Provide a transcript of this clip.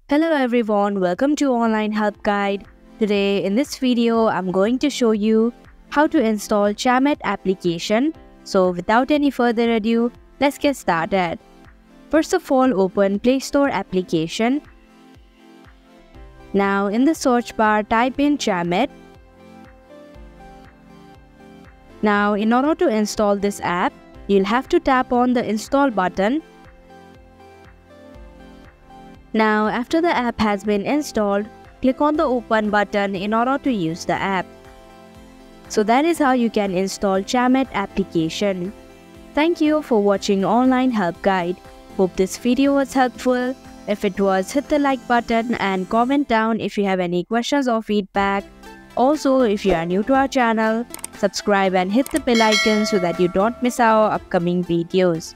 Hello everyone, welcome to Online Help Guide. Today in this video, I'm going to show you how to install Chamet application. So without any further ado, let's get started. First of all, open Play Store application. Now in the search bar, type in Chamet. Now in order to install this app, you'll have to tap on the install button. Now, after the app has been installed, click on the open button in order to use the app. So that is how you can install Chamet application. Thank you for watching Online Help Guide. Hope this video was helpful. If it was, hit the like button and comment down if you have any questions or feedback. Also, if you are new to our channel, subscribe and hit the bell icon so that you don't miss our upcoming videos.